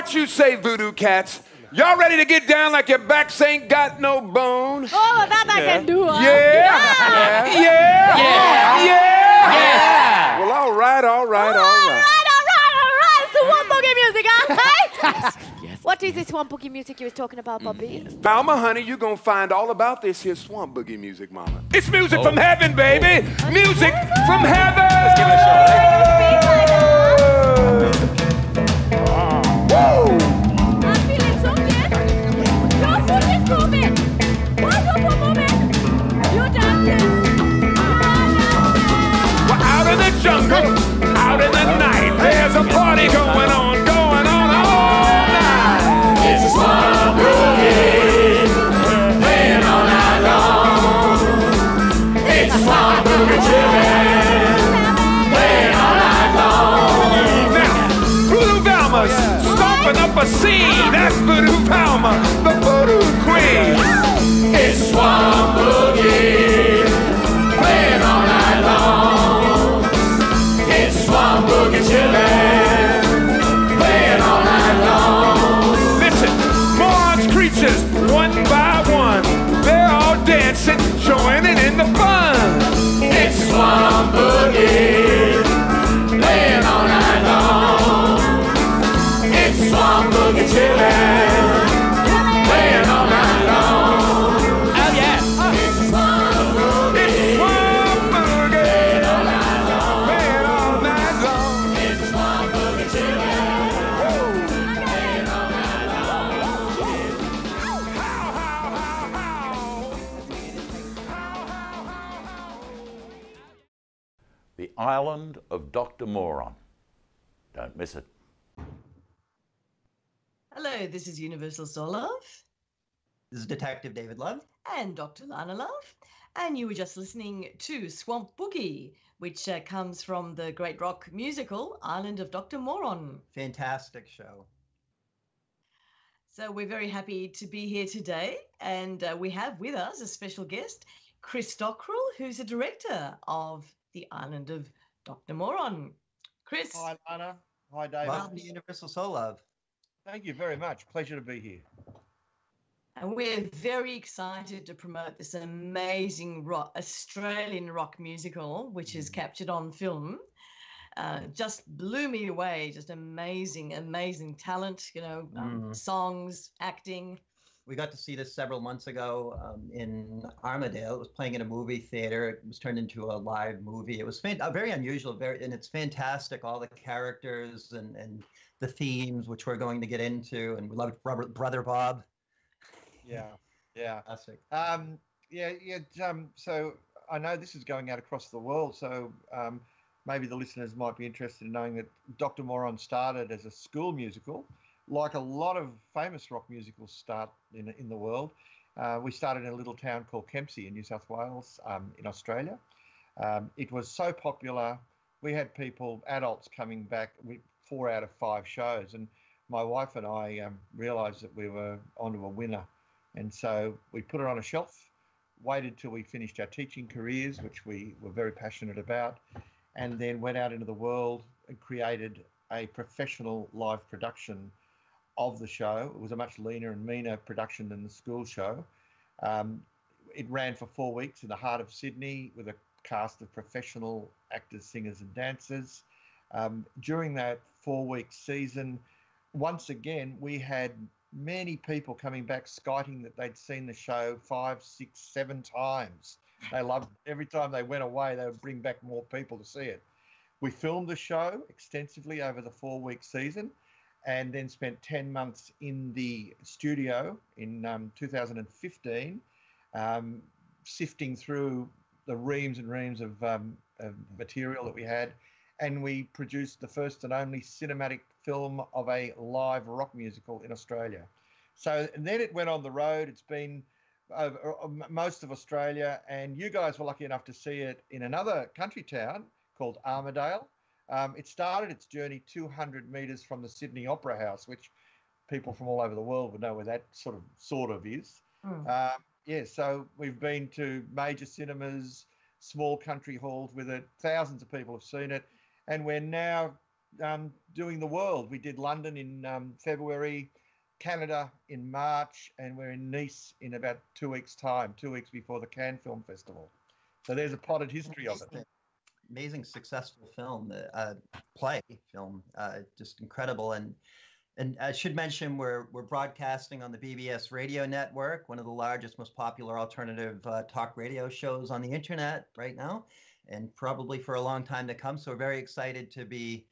What you say, voodoo cats? Y'all ready to get down like your backs ain't got no bone? Oh, that I can do. Yeah. Well, all right. All right. Swamp boogie music, huh? Yes. What is this swamp boogie music you was talking about, Bobby? Mama, honey, you're gonna find all about this here swamp boogie music, Mama. It's music from heaven, baby. Music from heaven. Let's give it a shot. Woo! I'm feeling so good. Your foot is moving. What's your foot moving? You're dancing. We're out in the jungle, out in the night. There's a party going on all night. It's a swamp boogie, playing all night long. It's a swamp boogie chillin', playing all night long. Now, Voodoo Velma's stomping up a scene. That's Voodoo Velma, the voodoo queen. It's a swamp boogie, playing all night long. It's a swamp boogie chillin', playing all night long. Listen, Moron's creatures, one by one, they're all dancing, joining in the fun. It's a swamp boogie, playing all night long. It's a swamp boogie chillin', playing all night long. Oh, yeah. It's a swamp boogie, Swamp boogie, playing all night long. playing all night long. It's a swamp boogie chillin', playing all night long. The Island of Dr. Moron. Don't miss it. Hello, this is Universal Soul Love This is Detective David Love. and Dr. Lana Love, and you were just listening to Swamp Boogie, which comes from the great rock musical Island of Dr. Moron. Fantastic show. So we're very happy to be here today, and we have with us a special guest, Chris Dockrill, who's the director of the Island of Dr. Moron. Chris. Hi, Lana. Hi, David. Welcome to Universal Soul Love. Thank you very much. Pleasure to be here. And we're very excited to promote this amazing Australian rock musical, which is captured on film. Just blew me away. Just amazing, amazing talent, songs, acting. We got to see this several months ago in Armadale. It was playing in a movie theater. It was turned into a live movie. It was very unusual, and it's fantastic. All the characters and the themes, which we're going to get into, and we loved Brother Bob. Yeah. Fantastic. So I know this is going out across the world, so maybe the listeners might be interested in knowing that Dr. Moron started as a school musical, like a lot of famous rock musicals start in the world. We started in a little town called Kempsey in New South Wales, in Australia. It was so popular, we had adults coming back with 4 out of 5 shows, and my wife and I realised that we were onto a winner. And so we put it on a shelf, waited till we finished our teaching careers, which we were very passionate about, and then went out into the world and created a professional live production of the show. It was a much leaner and meaner production than the school show. It ran for 4 weeks in the heart of Sydney with a cast of professional actors, singers and dancers. During that 4-week season, once again, we had many people coming back skiting that they'd seen the show 5, 6, 7 times. They loved it. Every time they went away, they would bring back more people to see it. We filmed the show extensively over the 4-week season, and then spent 10 months in the studio in 2015, sifting through the reams and reams of material that we had, and we produced the first and only cinematic film of a live rock musical in Australia. So and then it went on the road. It's been over most of Australia, and you guys were lucky enough to see it in another country town called Armadale. It started its journey 200 metres from the Sydney Opera House, which people from all over the world would know where that sort of is. So we've been to major cinemas, small country halls with it. Thousands of people have seen it, and we're now doing the world. We did London in February, Canada in March, and we're in Nice in about 2 weeks' time, 2 weeks before the Cannes Film Festival. So there's a potted history of it. Amazing, successful film, play film, just incredible. And I should mention we're broadcasting on the BBS radio network, one of the largest, most popular alternative talk radio shows on the internet right now, and probably for a long time to come. So we're very excited to be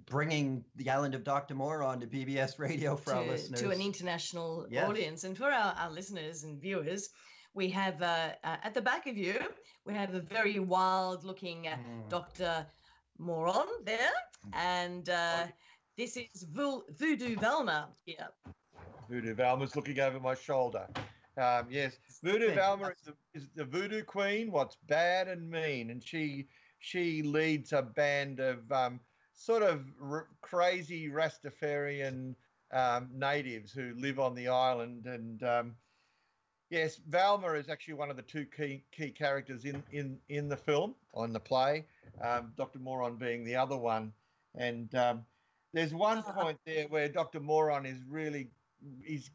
bringing the Island of Dr. Moron to BBS radio for our listeners. To an international audience. And for our listeners and viewers, we have at the back of you, we have a very wild-looking Dr. Moron there. And this is Voodoo Velma here. Voodoo Velma's looking over my shoulder. Yes, Voodoo Velma is the voodoo queen, what's bad and mean. And she leads a band of sort of crazy Rastafarian natives who live on the island. And yes, Velma is actually one of the two key characters in the film, on the play, Dr. Moron being the other one. And there's one point there where Dr. Moron is really, he's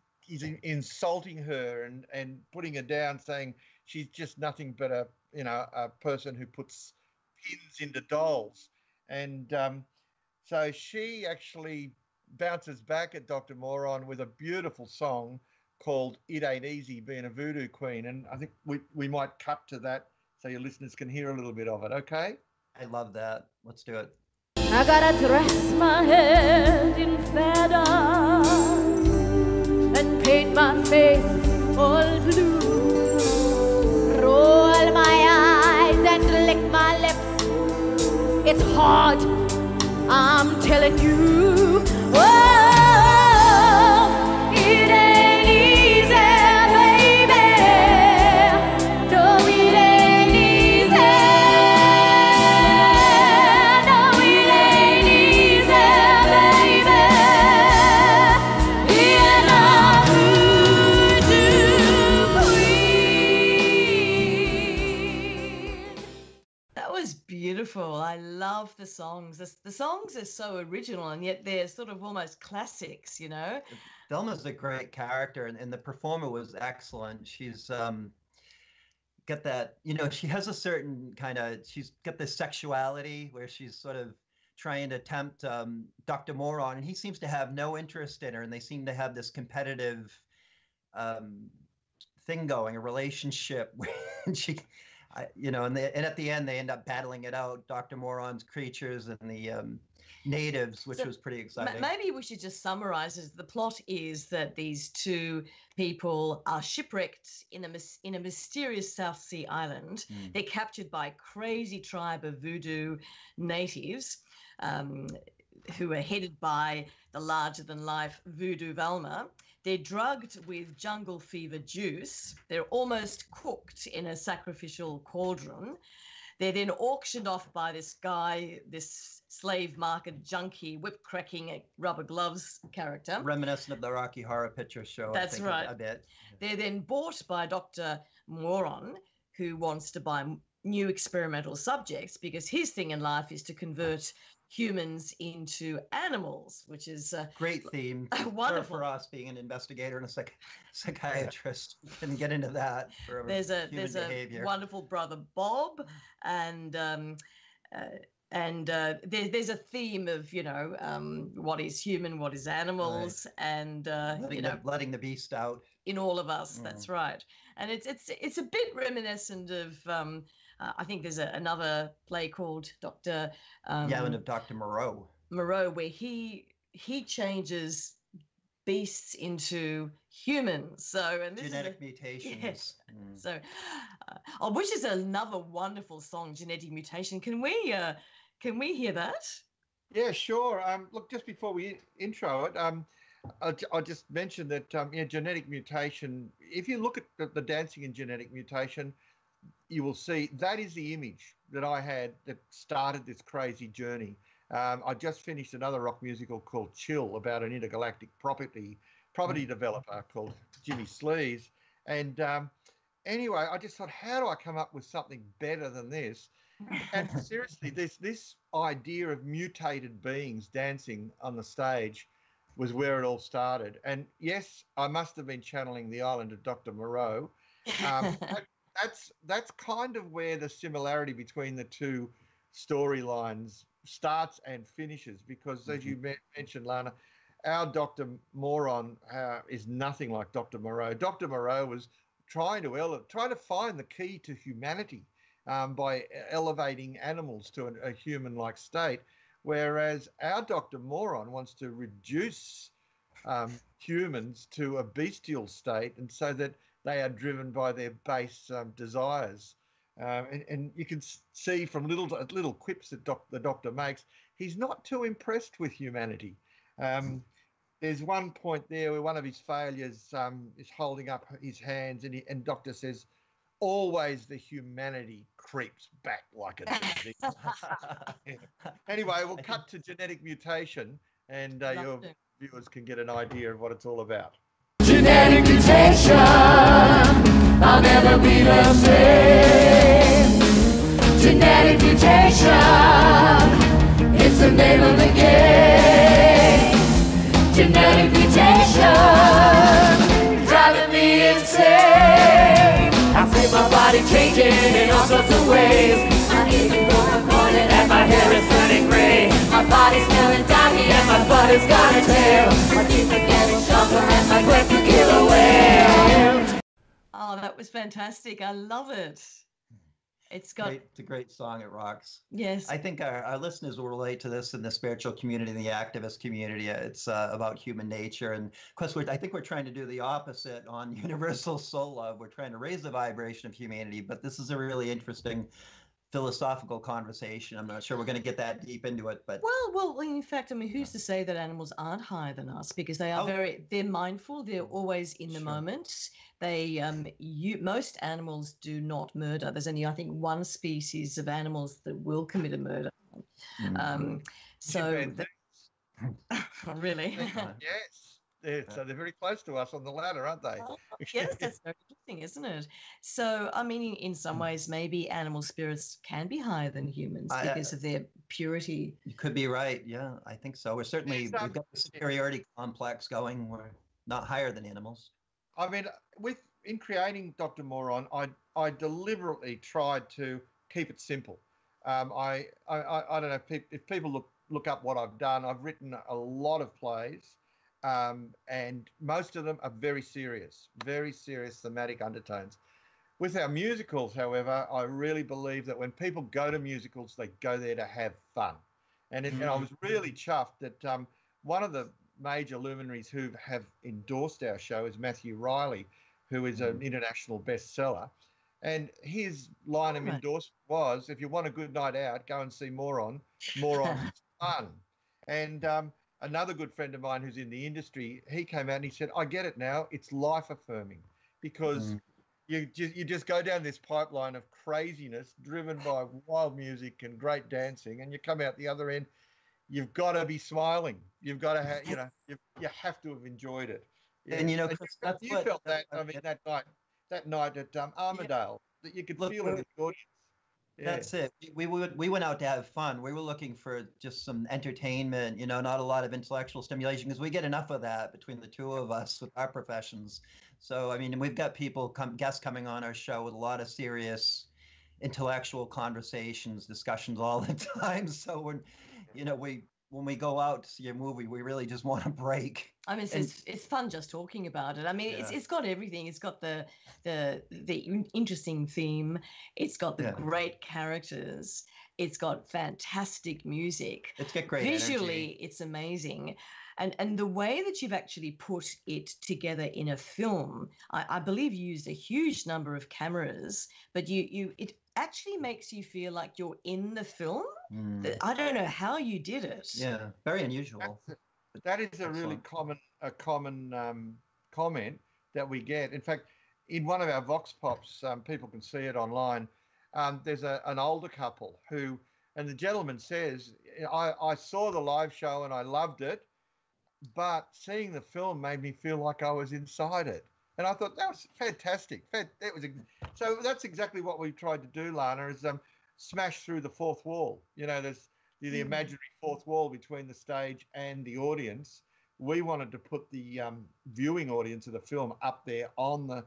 insulting her and putting her down, saying she's just nothing but a person who puts pins into dolls. And so she actually bounces back at Dr. Moron with a beautiful song called It Ain't Easy Being a Voodoo Queen. And I think we might cut to that so your listeners can hear a little bit of it, okay? I love that. Let's do it. I gotta dress my head in feathers and paint my face all blue, roll my eyes and lick my lips. It's hard, I'm telling you. Oh, it ain't easy, baby. No, it ain't easy. No, it ain't easy, baby. Being a voodoo queen. That was beautiful. I love the songs. The songs are so original, and yet they're sort of almost classics, you know? Velma's a great character, and the performer was excellent. She's got that, she has a certain kind of, she's got this sexuality where she's sort of trying to tempt Dr. Moron, and he seems to have no interest in her, and they seem to have this competitive thing going, a relationship. And she, and at the end they end up battling it out, Dr. Moron's creatures and the natives, which was pretty exciting. Maybe we should just summarize it. The plot is that these two people are shipwrecked in a mysterious South Sea island. They're captured by a crazy tribe of voodoo natives who are headed by the larger-than-life Voodoo Velma. They're drugged with jungle fever juice. They're almost cooked in a sacrificial cauldron. They're then auctioned off by this guy, this slave market junkie, whip-cracking rubber gloves character. Reminiscent of the Rocky Horror Picture Show. That's right. A bit. They're then bought by Dr. Moron, who wants to buy new experimental subjects because his thing in life is to convert humans into animals, which is a great theme. Wonderful for us being an investigator and a psychiatrist. Can get into that. There's a wonderful brother Bob, and there's a theme of what is human, what is animals, right. And letting the beast out in all of us. That's right, and it's a bit reminiscent of. I think there's another play called Dr. The Island of Dr. Moreau. Moreau, where he changes beasts into humans. So and this genetic mutations. Yes. So, which is another wonderful song, Genetic Mutation. Can we hear that? Yeah, sure. Look, just before we intro it, I'll just mention that genetic mutation. If you look at the dancing in Genetic Mutation, you will see that is the image that I had that started this crazy journey. I just finished another rock musical called Chill about an intergalactic property developer called Jimmy Sleaze. And anyway, I just thought, how do I come up with something better than this? And seriously, this idea of mutated beings dancing on the stage was where it all started. And yes, I must have been channeling the island of Dr. Moreau. That's kind of where the similarity between the two storylines starts and finishes. Because as you mentioned, Lana, our Dr. Moron is nothing like Dr. Moreau. Dr. Moreau was trying to find the key to humanity by elevating animals to a human-like state, whereas our Dr. Moron wants to reduce humans to a bestial state, and so that they are driven by their base desires. And you can see from little quips that the doctor makes, he's not too impressed with humanity. There's one point there where one of his failures is holding up his hands, and doctor says, "Always the humanity creeps back like a disease." Anyway, we'll cut to genetic mutation, and your viewers can get an idea of what it's all about. Genetic mutation, I'll never be the same. Genetic mutation, it's the name of the game. Genetic mutation, driving me insane. I feel my body changing in all sorts of ways. My ears are growing pointed and my hair is turning gray. My body's smelling doggy and my butt has got a tail. My teeth are getting sharper and my breath to kill away. Oh, that was fantastic. I love it. It's a great song. It rocks. Yes. I think our listeners will relate to this in the spiritual community, in the activist community. It's about human nature. And of course, I think we're trying to do the opposite on Universal Soul Love. We're trying to raise the vibration of humanity, but this is a really interesting philosophical conversation. I'm not sure we're going to get that deep into it, but well, in fact, I mean, who's to say that animals aren't higher than us? Because they are they're mindful. They're always in the moment. They, most animals do not murder. There's only, I think, one species of animals that will commit a murder. Really? Yes. So they're very close to us on the ladder, aren't they? Yes, that's very interesting, isn't it? So, I mean, in some ways, maybe animal spirits can be higher than humans because of their purity. You could be right. Yeah, I think so. We've got the superiority complex going. We're not higher than animals. I mean, in creating Dr. Moron, I deliberately tried to keep it simple. I don't know if people look up what I've done. I've written a lot of plays. And most of them are very serious thematic undertones. With our musicals, however, I really believe that when people go to musicals, they go there to have fun. And I was really chuffed that one of the major luminaries who have endorsed our show is Matthew Riley, who is an international bestseller. And his line of endorsement was, if you want a good night out, go and see Moron. Moron's fun. And another good friend of mine who's in the industry, he came out and he said, I get it now. It's life affirming because you just go down this pipeline of craziness driven by wild music and great dancing, and you come out the other end, you've got to be smiling. You've got to have, you have to have enjoyed it. Yeah. And Chris, you felt that, I mean, that night at Armadale, that you could feel it in the audience. Yeah. That's it. We went out to have fun. We were looking for just some entertainment, not a lot of intellectual stimulation, because we get enough of that between the two of us with our professions. So, I mean, we've got guests coming on our show with a lot of serious intellectual conversations, discussions all the time. So when we go out to see a movie, we really just want a break. I mean, it's fun just talking about it. I mean, it's got everything. It's got the interesting theme. It's got the great characters. It's got fantastic music. It's got great visually. energy. It's amazing. And the way that you've actually put it together in a film, I believe you used a huge number of cameras, but it actually makes you feel like you're in the film. I don't know how you did it. Yeah, very unusual. That is a really common comment that we get. In fact, in one of our Vox Pops, people can see it online. There's an older couple and the gentleman says, I saw the live show and I loved it, but seeing the film made me feel like I was inside it. And I thought that was fantastic. So that's exactly what we tried to do, Lana, is smash through the fourth wall. You know, there's the imaginary fourth wall between the stage and the audience. We wanted to put the viewing audience of the film up there on the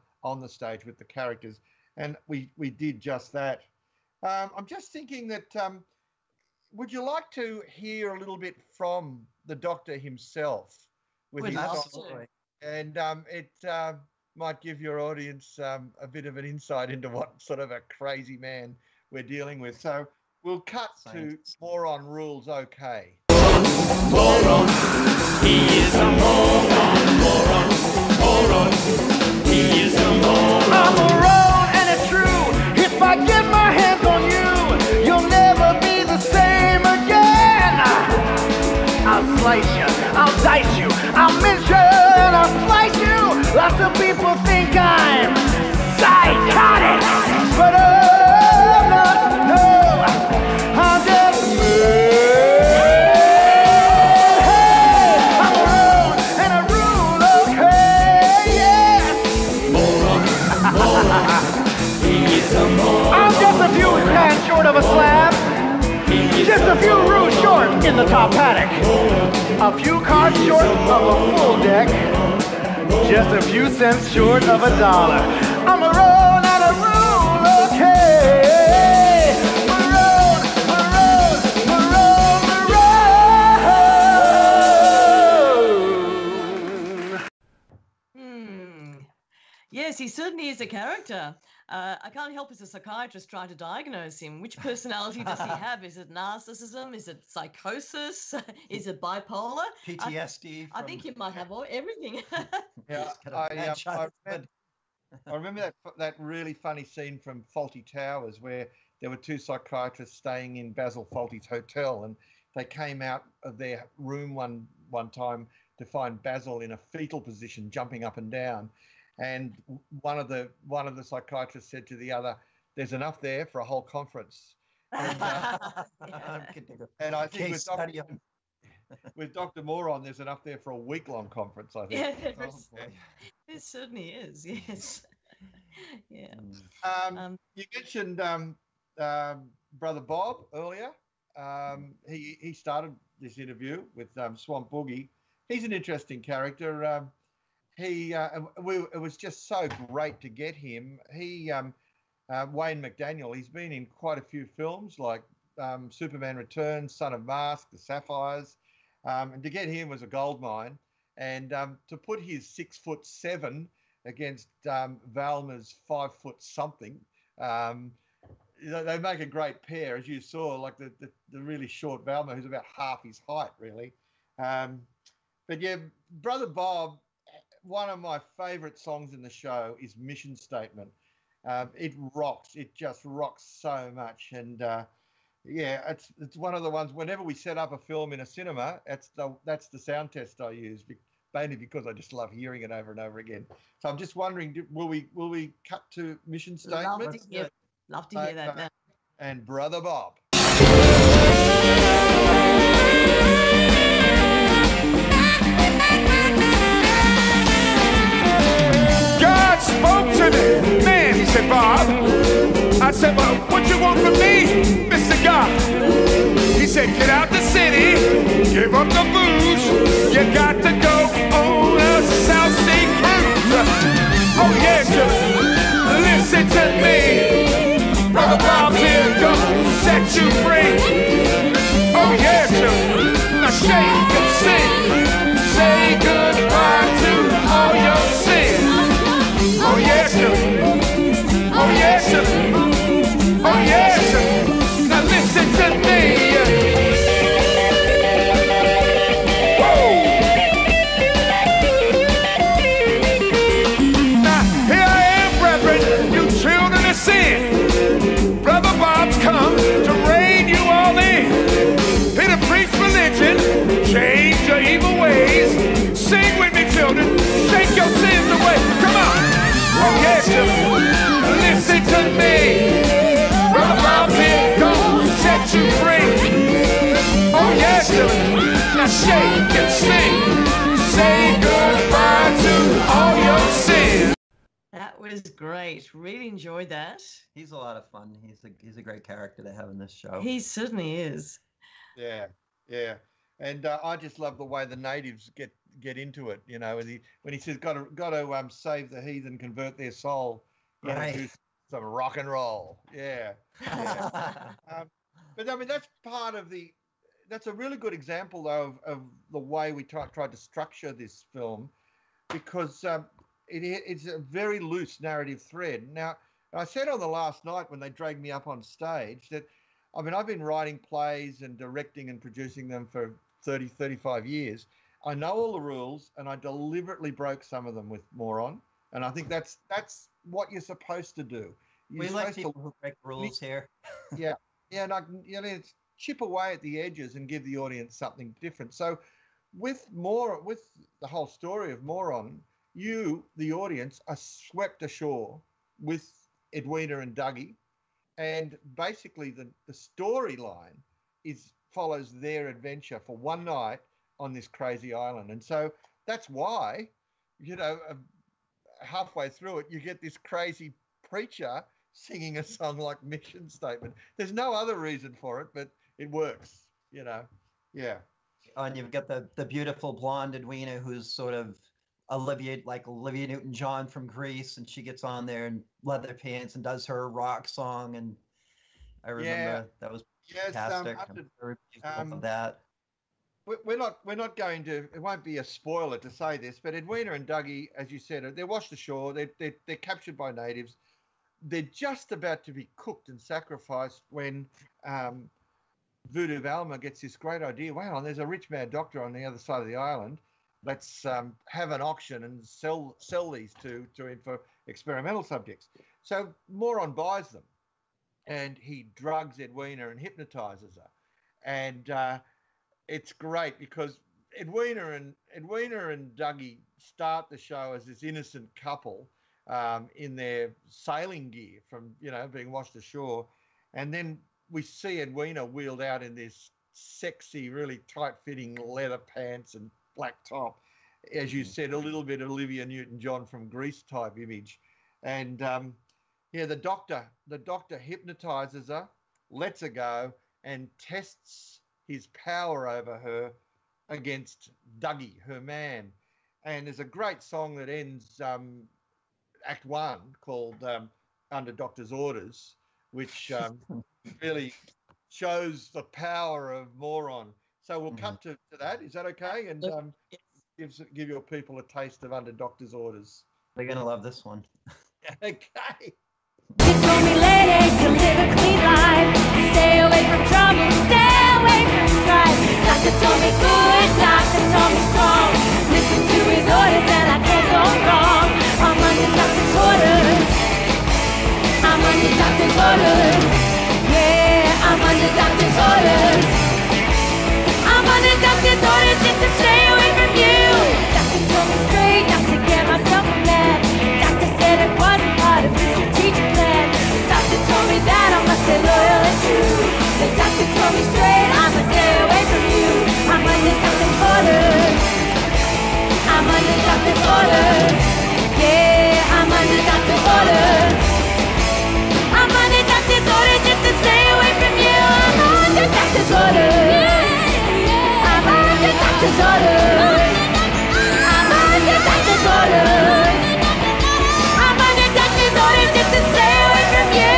stage with the characters, and we did just that. I'm just thinking that would you like to hear a little bit from the Doctor himself with his song? And it might give your audience a bit of an insight into what sort of a crazy man we're dealing with. So we'll cut to Moron Rules OK. Moron, he is a moron. Moron, moron, he is a moron. I'm a moron, and it's true. If I get my hands on you, you'll never be the same again. I'll slice you, I'll dice you, I'll mince you, and I'll slice you. Lots of people think I'm psychotic, but I'm not. No, I'm just I'm just a few hands short of a slab, just a few roos short in the top paddock, a few cards short of a full deck, just a few cents short of $1. I'm a roll and a rule, okay. Maroon, maroon, maroon. Yes, he certainly is a character. I can't help as a psychiatrist trying to diagnose him. Which personality does he have? Is it narcissism? Is it psychosis? Is it bipolar? PTSD. I think he might have everything. Yeah, I remember that really funny scene from Fawlty Towers where there were two psychiatrists staying in Basil Fawlty's hotel, and they came out of their room one time to find Basil in a fetal position, jumping up and down. And one of the psychiatrists said to the other, "There's enough there for a whole conference." And, and I think with Dr. Moron, there's enough there for a week-long conference, I think. Yeah, there certainly is. Yes. Yeah. You mentioned Brother Bob earlier. He started this interview with Swamp Boogie. He's an interesting character. It was just so great to get him. Wayne McDaniel, he's been in quite a few films like Superman Returns, Son of Mask, The Sapphires, and to get him was a goldmine. And to put his 6'7" against Valma's 5 foot something, they make a great pair, as you saw, like the really short Valma, who's about half his height, really. But yeah, Brother Bob. One of my favourite songs in the show is Mission Statement. It rocks. It just rocks so much. And yeah, it's one of the ones. Whenever we set up a film in a cinema, that's the sound test I use, mainly because I just love hearing it over and over again. So I'm just wondering, will we cut to Mission Statement? Love to hear that now. And Brother Bob. Spoke to me, man, he said, Bob. I said, well, what you want from me, Mr. God? He said, get out the city, give up the booze, you got to go on a South Sea cruise. Oh yeah, listen to me, Brother Bob's here, gonna set you free. Oh yeah, now shake and sing, say goodbye to all your sins. Oh yes, oh yes, oh yes. Now listen to me. Woo! Now here I am, brethren, you children of sin. Brother Bob's come to rein you all in. Here to preach religion, change your evil ways. Sing with me, children, shake your sins away. Come on. Oh yes, listen to me. Brother Bob's here, gonna set you free. Oh yes, now shake and sing. Say goodbye to all your sins. That That was great. Really enjoyed that. He's a lot of fun. He's a great character to have in this show. He certainly is. Yeah, yeah. And I just love the way the natives get into it. You know, when he says, "Got to save the heathen, convert their soul," you know, do some rock and roll. Yeah, yeah. But I mean, that's a really good example though of the way we tried to structure this film, because it's a very loose narrative thread. Now, I said on the last night when they dragged me up on stage that, I mean, I've been writing plays and directing and producing them for 30, 35 years. I know all the rules, and I deliberately broke some of them with Moron. And I think that's what you're supposed to do. We like people who break rules here. Yeah, and it's chip away at the edges and give the audience something different. So with the whole story of Moron, you, the audience, are swept ashore with Edwina and Dougie, and basically the storyline follows their adventure for one night on this crazy island. And so that's why, you know, halfway through it, you get this crazy preacher singing a song like Mission Statement. There's no other reason for it, but it works, you know. Yeah. And you've got the beautiful blonde Edwina, who's sort of Olivia Newton-John from Grease, and she gets on there in leather pants and does her rock song, and I remember that was fantastic. I'm very pleased with that. We're not going to. It won't be a spoiler to say this, but Edwina and Dougie, as you said, they're washed ashore. They're captured by natives. They're just about to be cooked and sacrificed when Voodoo Valma gets this great idea. Wow, there's a rich mad doctor on the other side of the island. Let's have an auction and sell these to him for experimental subjects. So Moron buys them, and he drugs Edwina and hypnotizes her. And it's great because Edwina and Dougie start the show as this innocent couple in their sailing gear from, you know, being washed ashore. And then we see Edwina wheeled out in this sexy, really tight-fitting leather pants and black top. As you said, a little bit of Olivia Newton-John from Grease type image. And the doctor hypnotizes her, lets her go, and tests his power over her against Dougie, her man. And there's a great song that ends Act 1 called Under Doctor's Orders, which really shows the power of Moron. So we'll cut to that. Is that okay? And give your people a taste of Under Doctor's Orders. They're going to love this one. Okay. You told me, lady, to live a clean life. Stay away from trouble, stay away from strife. Doctor told me good, doctor told me strong. Listen to his orders and I can't go wrong. I'm under doctor's orders. I'm under doctor's orders. Yeah, I'm under doctor's orders. I'm under doctor's orders just to stay away from you. Doctor told me straight not to get myself a man. Doctor said it wasn't part of his strategic plan. The doctor told me that I must stay loyal and true. The doctor told me straight I must stay away from you. I'm under doctor's orders. I'm under doctor's orders. Yeah, I'm under doctor's orders. I'm under doctor's orders just to stay away from you. I'm under doctor's orders. I'm under doctor's orders. I'm under doctor's orders. I'm under doctor's orders just to stay away from you.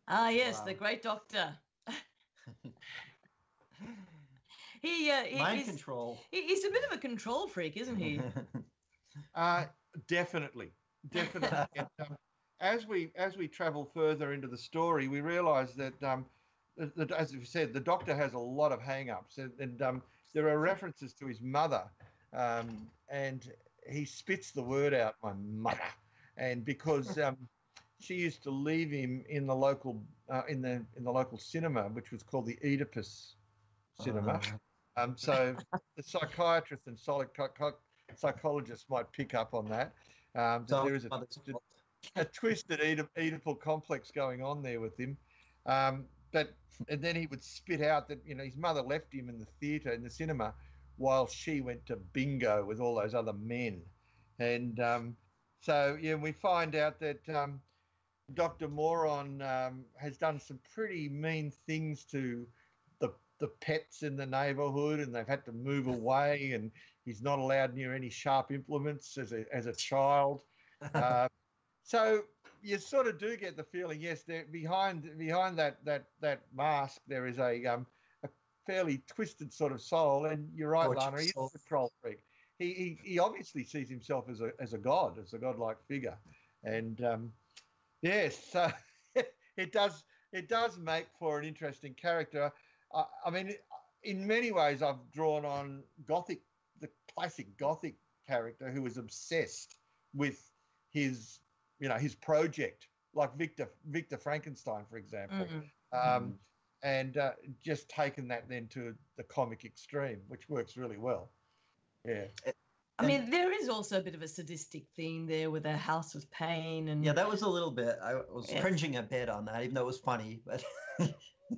Ah, yes, the great doctor. Mind control. He's a bit of a control freak, isn't he? Definitely. And, as we travel further into the story, we realise that, as we said, the doctor has a lot of hang-ups, and there are references to his mother, and he spits the word out, my mother, and because she used to leave him in the local in the local cinema, which was called the Oedipus Cinema. So the psychiatrist and psychologist might pick up on that. There is a twisted Oedipal complex going on there with him. and then he would spit out that, you know, his mother left him in the theatre, in the cinema, while she went to bingo with all those other men. And so, yeah, we find out that Dr. Moron has done some pretty mean things to the pets in the neighbourhood, and they've had to move away, and he's not allowed near any sharp implements as a child. So you sort of do get the feeling, yes, there behind that mask there is a fairly twisted sort of soul. And you're right, Lana, he's a control freak. He obviously sees himself as a god, as a godlike figure, and yes, so it does make for an interesting character. I mean, in many ways, I've drawn on the classic Gothic character who was obsessed with his project, like Victor Frankenstein, for example, and just taken that then to the comic extreme, which works really well. Yeah. I mean, there is also a bit of a sadistic theme there with a House of Pain, and yeah, that was a little bit. I was cringing a bit on that, even though it was funny. But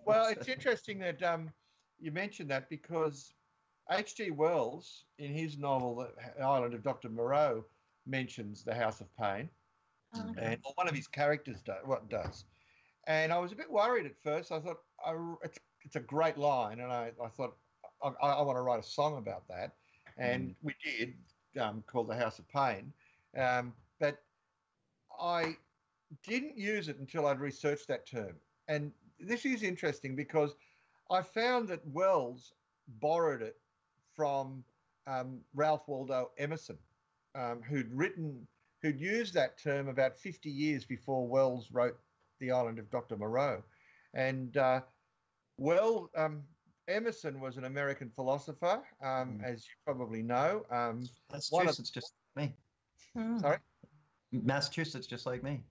well, it's interesting that you mentioned that, because H.G. Wells, in his novel The Island of Dr. Moreau, mentions the House of Pain, and one of his characters does. And I was a bit worried at first. I thought it's a great line, and I thought I want to write a song about that. And we did, called The House of Pain. But I didn't use it until I'd researched that term. And this is interesting because I found that Wells borrowed it from Ralph Waldo Emerson, who'd used that term about 50 years before Wells wrote The Island of Dr. Moreau. And Emerson was an American philosopher, as you probably know. Massachusetts, just like me. Sorry? Massachusetts, just like me.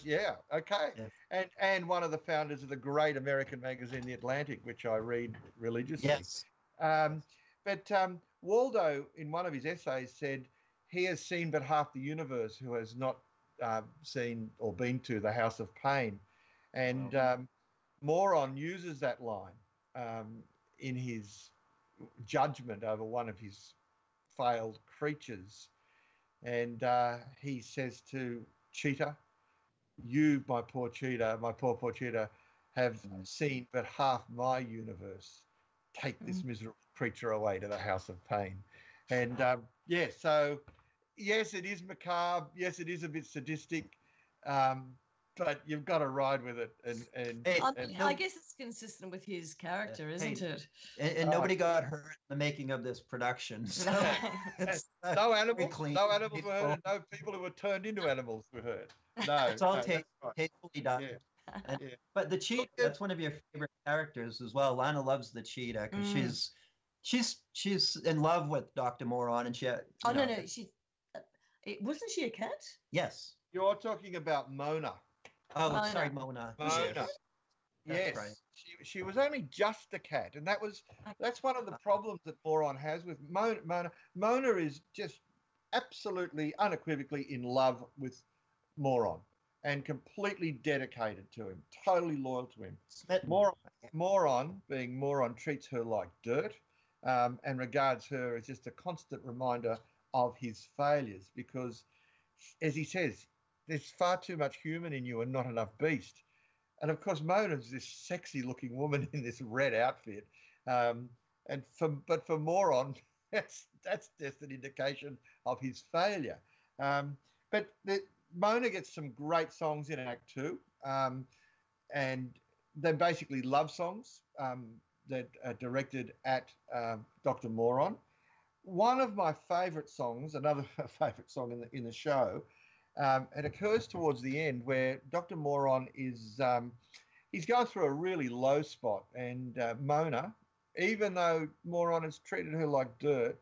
Yeah, okay. Yeah. And one of the founders of the great American magazine, The Atlantic, which I read religiously. Yes. But Waldo, in one of his essays, said he has seen but half the universe who has not seen or been to the House of Pain. And Moron uses that line in his judgment over one of his failed creatures. And he says to Cheetah, "You, my poor Cheetah, poor Cheetah, have seen but half my universe. Take this miserable creature away to the House of Pain." And so yes, it is macabre. Yes, it is a bit sadistic. But you've got to ride with it. And I guess it's consistent with his character, isn't it? And nobody got hurt in the making of this production. So no animals were hurt. No people who were turned into animals were hurt. No, it's all tastefully done. Yeah. But the cheetah, that's one of your favorite characters as well. Lana loves the cheetah because she's in love with Dr. Moron, and she. No, wasn't she a cat? Yes. You're talking about Mona. Oh, sorry, Mona. Mona. Yes. Right. She was only just a cat, and that's one of the problems that Moron has with Mona. Mona is just absolutely, unequivocally in love with Moron and completely dedicated to him, totally loyal to him. Moron, being Moron, treats her like dirt and regards her as just a constant reminder of his failures because, as he says, there's far too much human in you and not enough beast. And of course, Mona's this sexy-looking woman in this red outfit. But for Moron, that's just an indication of his failure. But Mona gets some great songs in Act 2, and they're basically love songs that are directed at Dr. Moron. One of my favourite songs, another favourite song in the show, it occurs towards the end where Dr. Moron is he's going through a really low spot, and Mona, even though Moron has treated her like dirt,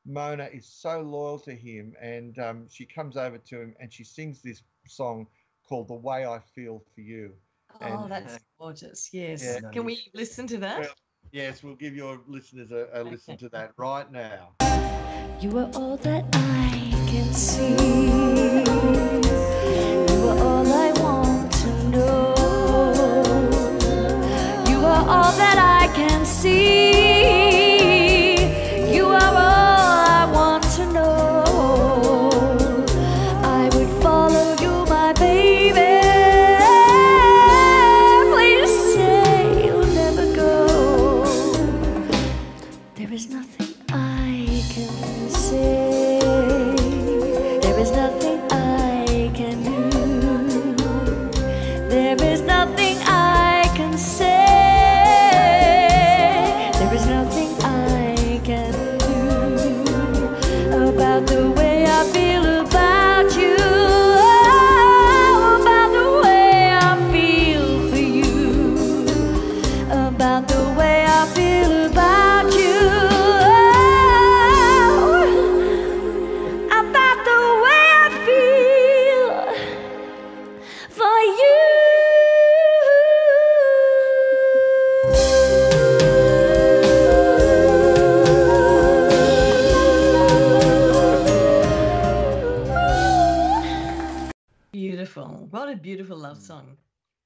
Mona is so loyal to him, and she comes over to him and she sings this song called "The Way I Feel for You." Oh, that's gorgeous. Yes. Yeah. Can we listen to that? Well, yes, we'll give your listeners a listen to that right now. You are all that I can see. You are all I want to know. Beautiful. What a beautiful love song.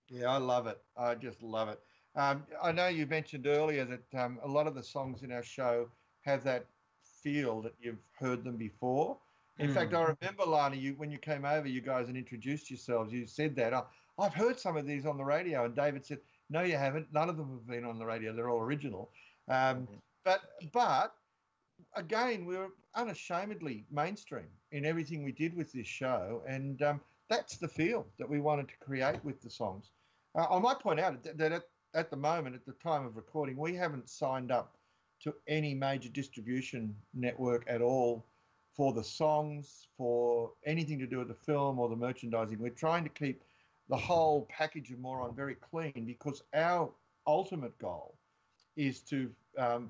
Yeah, I love it. I just love it. I know you mentioned earlier that a lot of the songs in our show have that feel that you've heard them before. In fact, I remember, Lana, when you came over, you guys, and introduced yourselves, you said that, I've heard some of these on the radio. And David said, no, you haven't. None of them have been on the radio. They're all original. But again, we were unashamedly mainstream in everything we did with this show. And that's the feel that we wanted to create with the songs. I might point out that at the moment, at the time of recording, we haven't signed up to any major distribution network at all for the songs, for anything to do with the film or the merchandising. We're trying to keep the whole package of Moron very clean, because our ultimate goal is to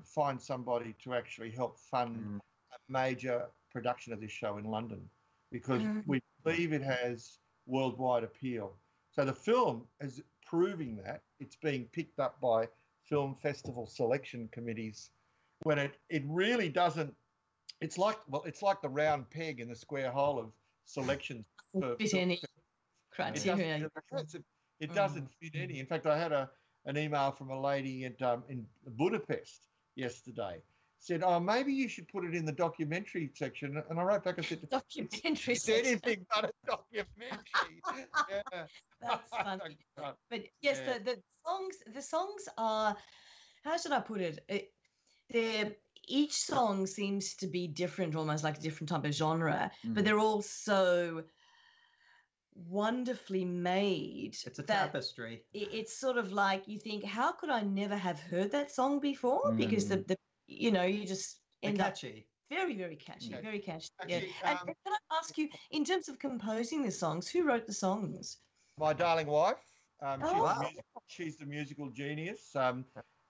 find somebody to actually help fund a major production of this show in London, because we believe it has worldwide appeal. So the film is proving that. It's being picked up by film festival selection committees when it really doesn't. It's like the round peg in the square hole of selections. Fit any criteria. It doesn't fit any. In fact, I had an email from a lady in Budapest yesterday. Said, "Oh, maybe you should put it in the documentary section." And I wrote back and said, "Documentary it's anything but a documentary." Yeah. That's funny. But yes, the songs are, how should I put it? Each song seems to be different, almost like a different type of genre, but they're all so wonderfully made. It's a tapestry. It's sort of like you think, how could I never have heard that song before? Because the you just end up very, very catchy, very catchy. Actually, And can I ask you, in terms of composing the songs, who wrote the songs? My darling wife. She's the musical genius.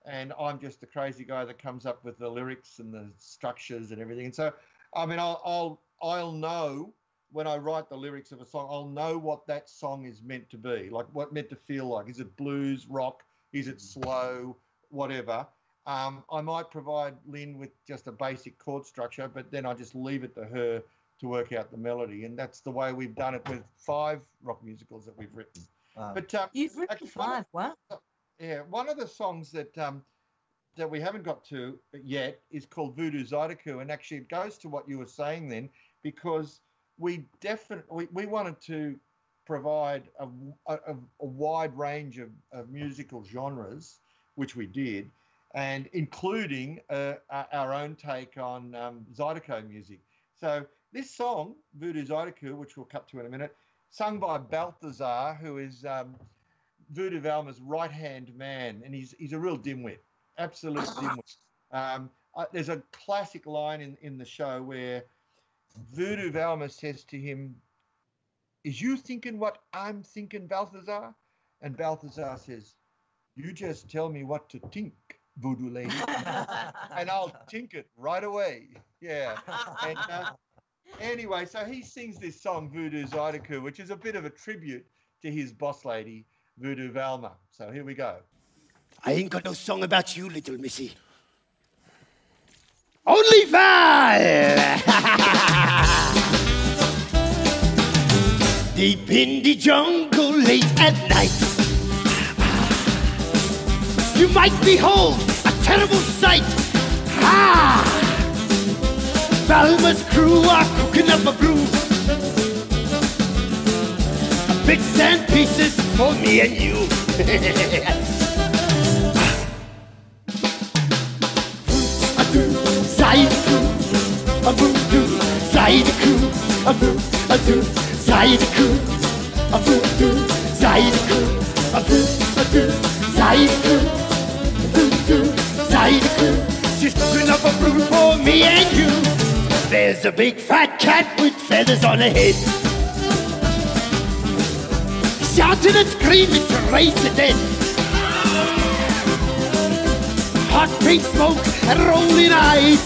And I'm just the crazy guy that comes up with the lyrics and the structures and everything. And so, I mean, I'll know when I write the lyrics of a song, I'll know what that song is meant to be, like what meant to feel like. Is it blues, rock? Is it slow? Whatever. I might provide Lynn with just a basic chord structure, but then I just leave it to her to work out the melody. And that's the way we've done it with 5 rock musicals that we've written. But you've written 5, wow. Yeah, one of the songs that we haven't got to yet is called Voodoo Zydeco, and actually it goes to what you were saying then, because we wanted to provide a wide range of musical genres, which we did, and including our own take on Zydeco music. So this song, Voodoo Zydeco, which we'll cut to in a minute, sung by Balthazar, who is Voodoo Valma's right-hand man, and he's a real dimwit, absolute dimwit. There's a classic line in the show where Voodoo Valma says to him, "Is you thinking what I'm thinking, Balthazar?" And Balthazar says, "You just tell me what to think, Voodoo lady, and I'll think it right away." Yeah. And anyway, so he sings this song, Voodoo Zydeco, which is a bit of a tribute to his boss lady, Voodoo Valma. So here we go. I ain't got no song about you, little missy. Only 5! Deep in the jungle late at night, you might behold a terrible sight. Valma's crew are cooking up a brew, bits and pieces for me and you. Zydeco, a voodoo, Zydeco, a voodoo, Zydeco, a voodoo, Zydeco, a voodoo, Zydeco, voodoo, Zydeco. She's cooking up a brew for me and you. There's a big fat cat with feathers on her head, shouting and screaming to raise the dead. Hot pink smoke and rolling eyes,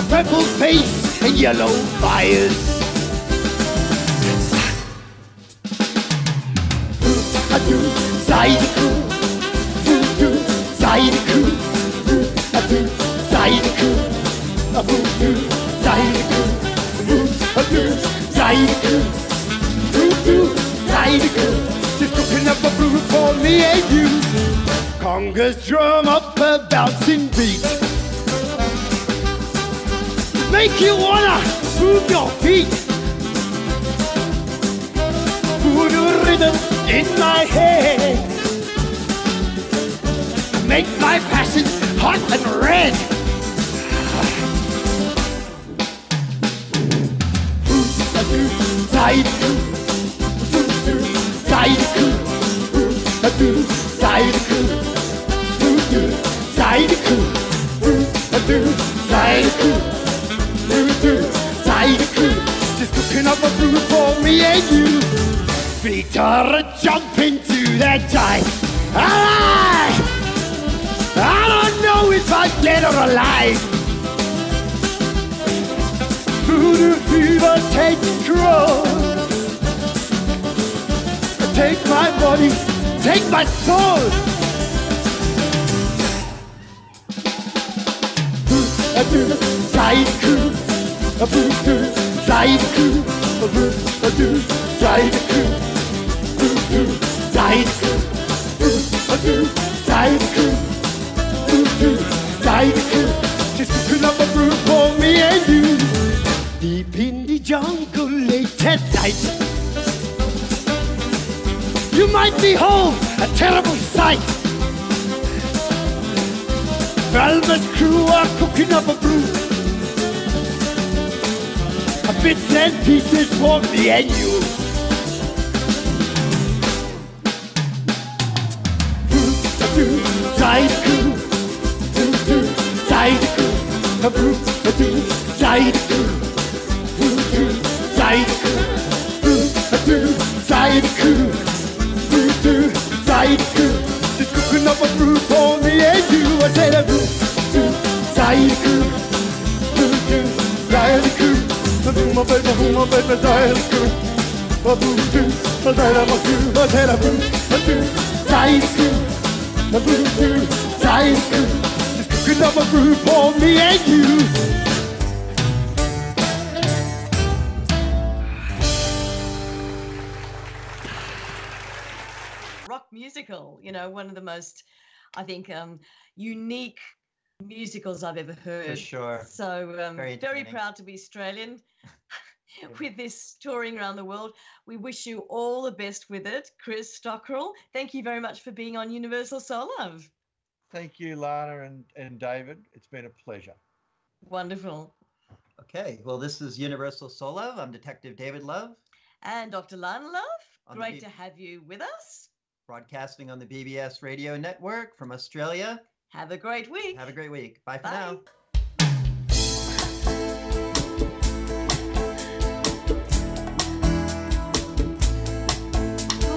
purple face and yellow fires. Voodoo, Zydeco, voodoo, Zydeco, voodoo, Zydeco, voodoo, Zydeco, voodoo, Zydeco. Zydeco, voodoo, Zydeco, just cooking up a brew for me and you. Congas drum up a bouncing beat, make you wanna move your feet. Voodoo rhythm in my head, make my passion hot and red. Zydeco, voodoo, Zydeco, voodoo, Zydeco, voodoo, Zydeco, voodoo, Zydeco, voodoo, Zydeco, just cooking up a brew for me and you. Feet are jumping to that jive. Alright! I don't know if I'm dead or alive. Voodoo fever take control. Take my body, take my soul. Voodoo, Zydeco, voodoo, Zydeco, voodoo, Zydeco, voodoo, Zydeco, voodoo, Zydeco, voodoo, Zydeco, just cooking up a brew for me and you. Deep in the jungle late at night, you might behold a terrible sight. Velvet crew are cooking up a brew, bits and pieces for me and you. Voodoo, Zydeco, voodoo, Zydeco, voodoo, Zydeco, voodoo, Zydeco, voodoo, Zydeco, voodoo, Zydeco, just cooking up a brew for me and you. I said a voodoo, Zydeco, voodoo, Zydeco. My baby, Zydeco, my voodoo, my Zydeco, I said a voodoo, Zydeco, my voodoo, Zydeco, just cooking up a brew for me and you. Rock musical, you know, one of the most, I think, unique musicals I've ever heard. For sure. So very proud to be Australian with this touring around the world. We wish you all the best with it. Chris Dockrill, thank you very much for being on Universal Soul Love. Thank you, Lana and David. It's been a pleasure. Wonderful. Okay, well, this is Universal Soul Love. I'm Detective David Love. And Dr. Lana Love, great to have you with us. Broadcasting on the BBS Radio Network from Australia. Have a great week. Have a great week. Bye for now.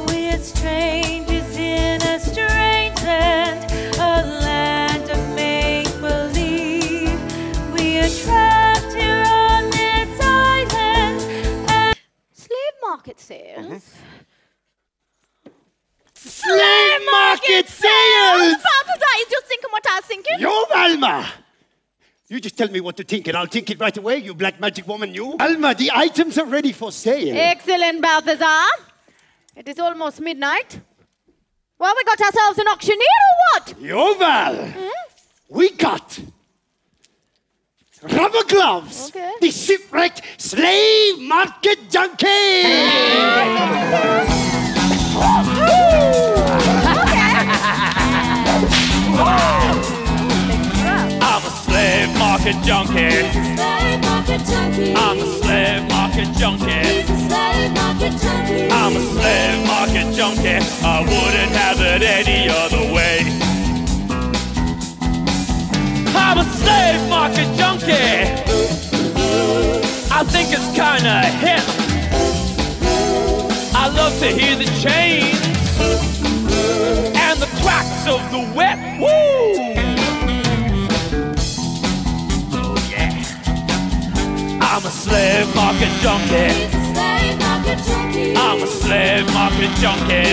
We're strangers in a strange land, a land of make-believe. We are trapped here on this island. And slave market sales. Slave market sales! Is just thinking what I was thinking? Yo, Alma! You just tell me what to think and I'll think it right away, you black magic woman, you. Alma, the items are ready for sale. Excellent, Balthazar. It is almost midnight. Well, we got ourselves an auctioneer or what? Yo, Val! We got rubber gloves, the shipwrecked slave market junkie! I'm a slave market junkie. I'm a slave market junkie. I'm a slave market junkie. I wouldn't have it any other way. I'm a slave market junkie. I think it's kinda hip. I love to hear the chains and the cracks of the whip. Woo! Oh yeah. I'm a slave market junkie. I'm a slave market junkie.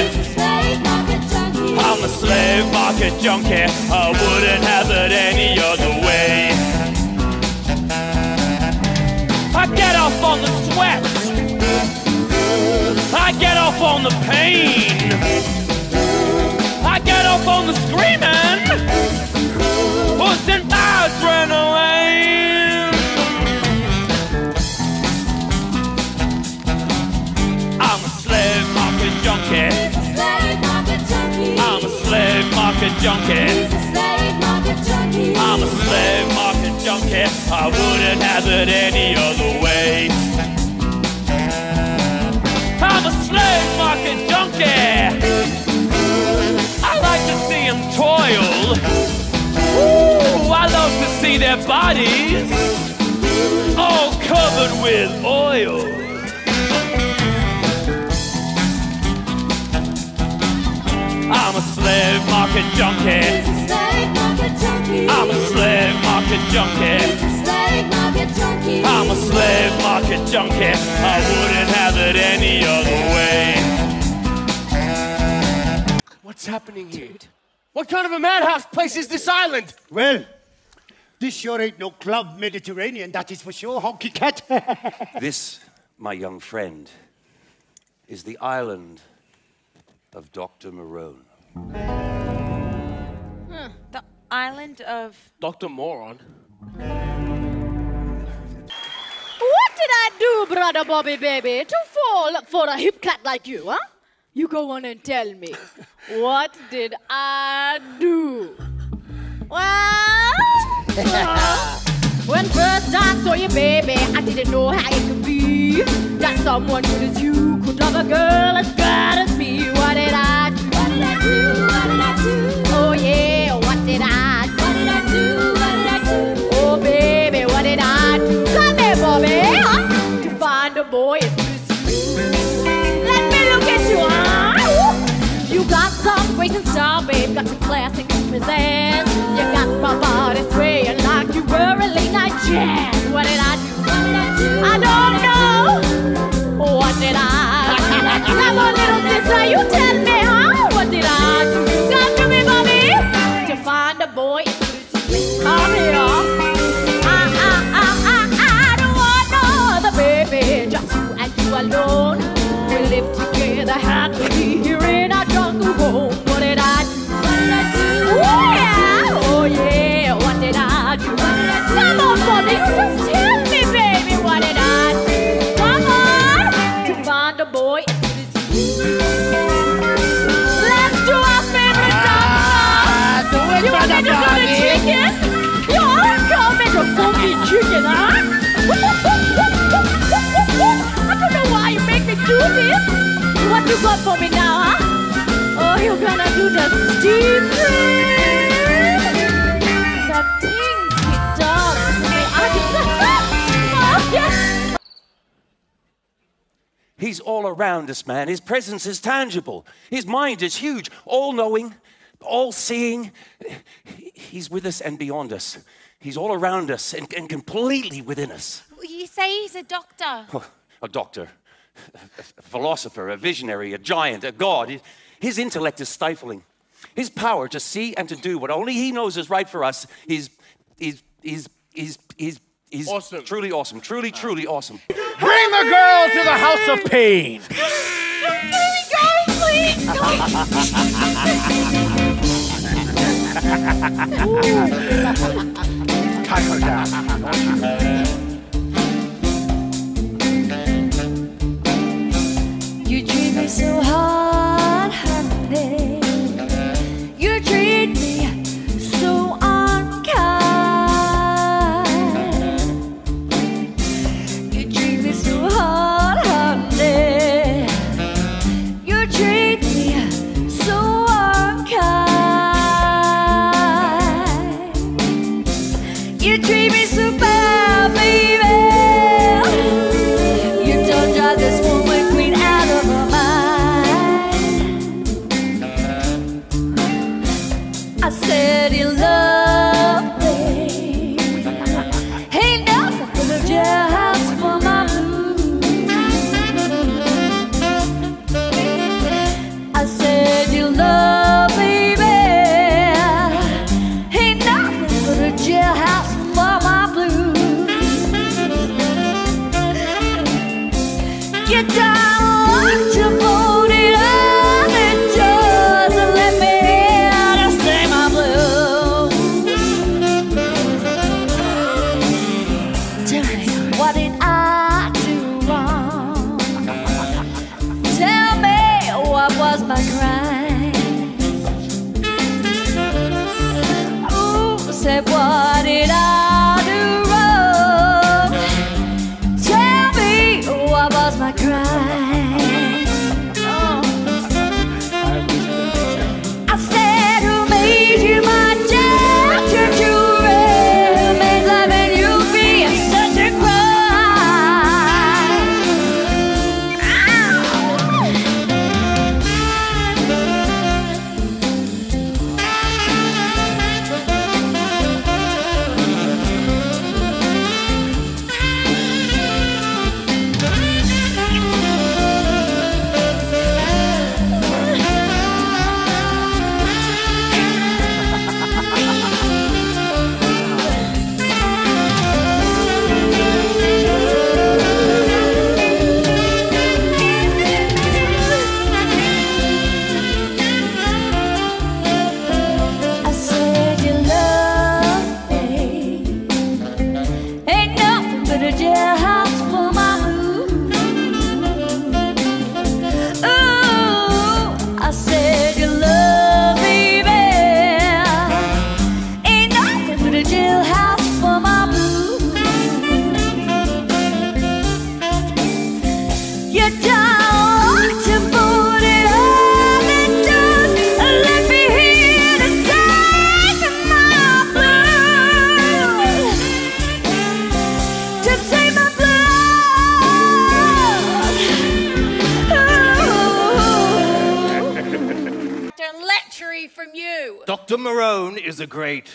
I'm a slave market junkie. I wouldn't have it any other way. I get off on the sweat I get off on the pain. I get off on the screaming. Pushing adrenaline. I'm a slave market junkie. I'm a slave market junkie. I'm a slave market junkie. I wouldn't have it any other way. I'm a slave market junkie. I like to see them toil. Ooh, I love to see their bodies all covered with oil. I'm a slave market junkie. I'm a slave market junkie. I'm a slave market junkie. I wouldn't have it any other way. What's happening here? What kind of a madhouse place is this island? Well, this sure ain't no club Mediterranean, that is for sure, honky cat. This, my young friend, is the island of Dr. Moron. The island of... Dr. Moron? What did I do, brother Bobby baby, to fall for a hip cat like you, huh? You go on and tell me. What did I do? Well, when first I saw you, baby, I didn't know how it could be that someone good as you could love a girl as bad as me. What did I do? What did I do? What did I do? Oh yeah, what did I do? What did I do? What did I do? Oh baby, what did I do? Come here, Bobby, huh? To find a boy as good as you. Let me look at you, huh? You got some grace and style, babe. Got some class and presence. You got my body swaying like you were a late night jazz. What did I do? What did I do? I don't know. What did I do? Come on, little sister, you tell me, huh? What did I do? Come to me, Bobby. To find a boy, come here. I don't want no other baby, just you and you alone. We live together happily here in our jungle home. What did I do? What did I do? Oh yeah, what did I do? What did I do? Come on, Bobby, you just tell me, baby, what did I do? Come on, to find a boy. Let's do our favorite dance. You want me to do the chicken? You always call me the funky chicken, huh? I don't know why you make me do this. What you got for me now, huh? Oh, you're gonna do the steam thing. The things he does to me, I just... Oh, yes. He's all around us, man. His presence is tangible. His mind is huge, all-knowing, all-seeing. He's with us and beyond us. He's all around us and completely within us. You say he's a doctor. Oh, a doctor, a philosopher, a visionary, a giant, a god. His intellect is stifling. His power to see and to do what only he knows is right for us is awesome. Truly awesome. Truly awesome. Bring the girl to the house of pain. Let me go, please. Cut her down. You treat me so hard, honey. You treat me so unkind. You treat me so hard, honey. You treat me so unkind. You treat me so bad, baby. You don't drive this woman queen out of her mind. I said you love me. Ain't nothing but a jailhouse for my blues. I said you love me, baby. Ain't nothing but a jailhouse for my blues. You don't want to I cry. Oh. I said, who made you my doctor to make loving you be such a crime? Dr. Moron is a great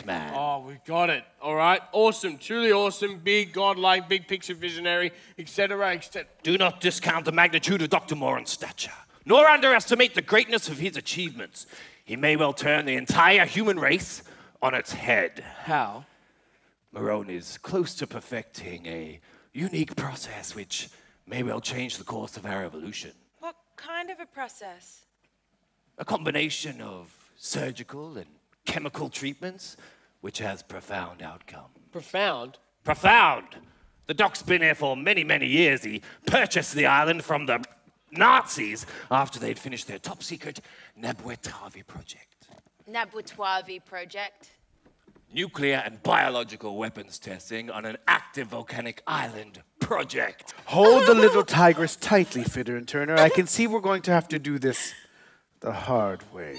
man. Oh, we got it. All right. Awesome. Truly awesome. Big, godlike, big picture visionary, etc., etc. Do not discount the magnitude of Dr. Moron's stature, nor underestimate the greatness of his achievements. He may well turn the entire human race on its head. How? Moron is close to perfecting a unique process which may well change the course of our evolution. What kind of a process? A combination of surgical and chemical treatments, which has profound outcome. Profound? Profound! The doc's been here for many, many years. He purchased the island from the Nazis after they'd finished their top-secret Nabwetavi project. Nabwetavi project? Nuclear and biological weapons testing on an active volcanic island project. Hold the little tigress tightly, Fitter and Turner. I can see we're going to have to do this the hard way.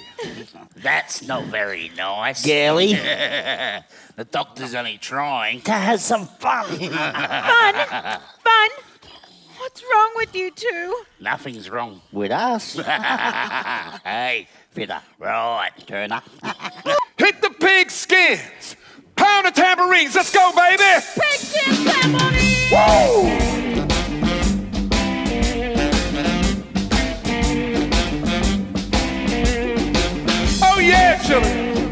That's not very nice. Gary? The doctor's only trying To have some fun. Fun? What's wrong with you two? Nothing's wrong. With us? Hey, Fitter. Right, Turner. Hit the pig skins. Pound the tambourines. Let's go, baby. Pig skin tambourine. Woo! Oh yeah, children,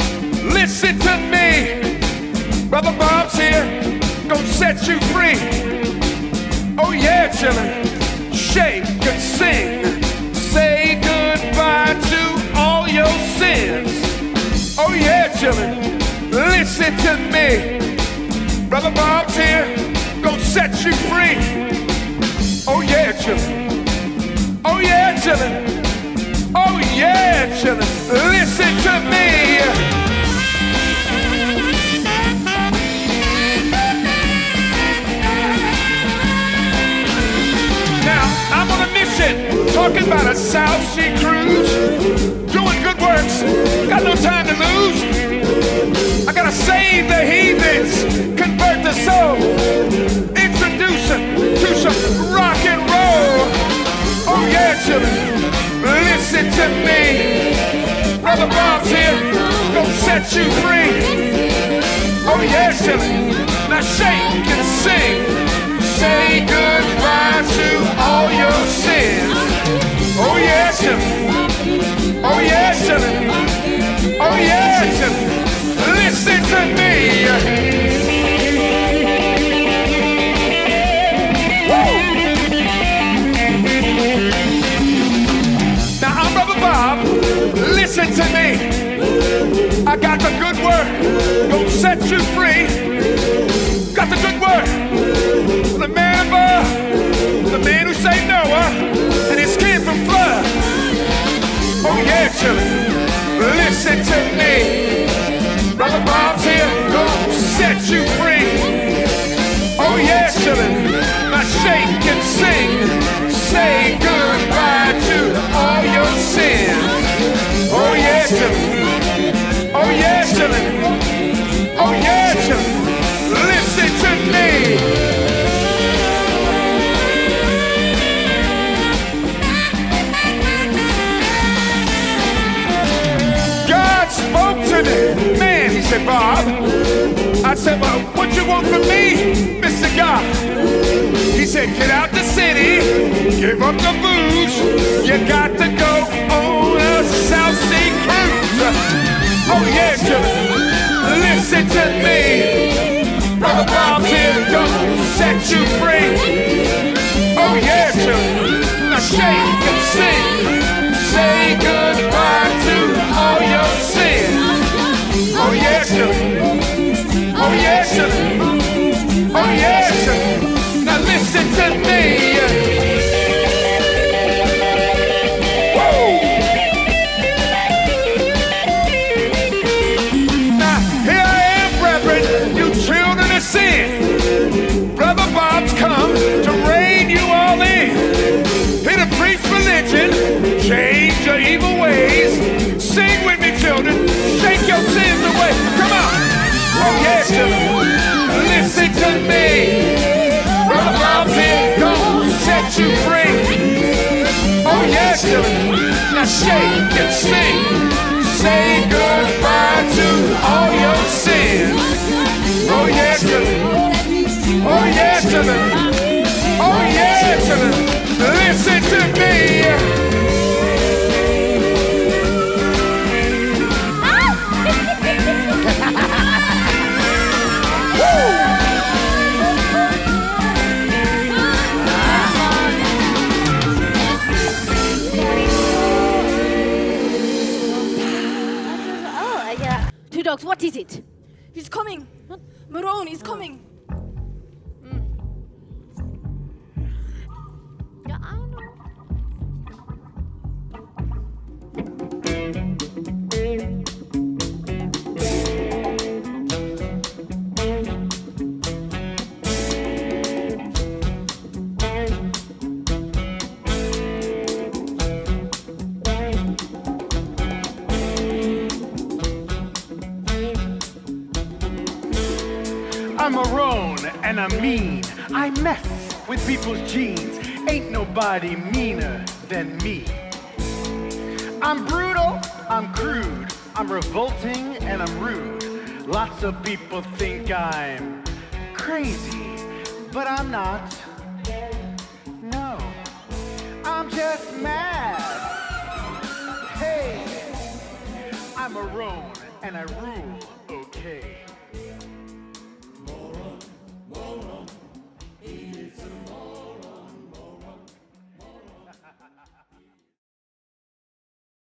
listen to me. Brother Bob's here, gonna set you free. Oh yeah, children, shake and sing. Say goodbye to all your sins. Oh yeah, children, listen to me. Brother Bob's here, gonna set you free. Oh yeah, children. Oh yeah, children. Oh yeah, children, listen to me. Now, I'm on a mission, talking about a South Sea cruise, doing good works, got no time to lose. I gotta save the heathens, convert the soul, introduce them to some rock and roll. Oh yeah, children. Listen to me. Brother Bob's here, gonna set you free. Oh yeah, chillin'. Now shake and sing. Say goodbye to all your sins. Oh yeah, chillin'. Oh yeah, chillin'. Oh yeah, chillin'. Listen to me. Now I'm Brother Bob, listen to me. I got the good word, gonna set you free. Got the good word. Remember the man who saved Noah and his kid from flood. Oh yeah, children, listen to me. Brother Bob's here, gonna set you free. Oh yeah, children, now shake and sing. Say goodbye to all your sins. Oh yeah, children. Oh yeah, children. Oh yeah, children. Listen to me. God spoke to me. Man, he said, Bob. I said, well, what you want from me, Mr. God? He said, get out the city, give up the booze. You got to go on a South Sea cruise. Oh yeah, children, listen to me. Brother Bob's here, gonna set you free. Oh yeah, children, now shake and sing. Say goodbye to all your sins. Oh yeah, children. Oh yeah, children. Oh yeah, children. Now listen to me. Woo! Now here I am, brethren, you children of sin. Brother Bob's come to rein you all in. Here to preach religion, change your evil ways. Sing with me, children. Shake your sins away. Come on. Oh yeah, children, listen to me. Brother Bob's here, gonna set you free. Oh yeah, children, now shake and sing. Say goodbye to all your sins. Oh yeah, children. Oh yeah, children. Oh yeah, children, listen to me. Two dogs, what is it? He's coming. Moron is coming. Yeah, I know. I'm Moron and I'm mean. I mess with people's genes. Ain't nobody meaner than me. I'm brutal, I'm crude, I'm revolting and I'm rude. Lots of people think I'm crazy, but I'm not. No, I'm just mad. Hey, I'm Moron and I rule, okay.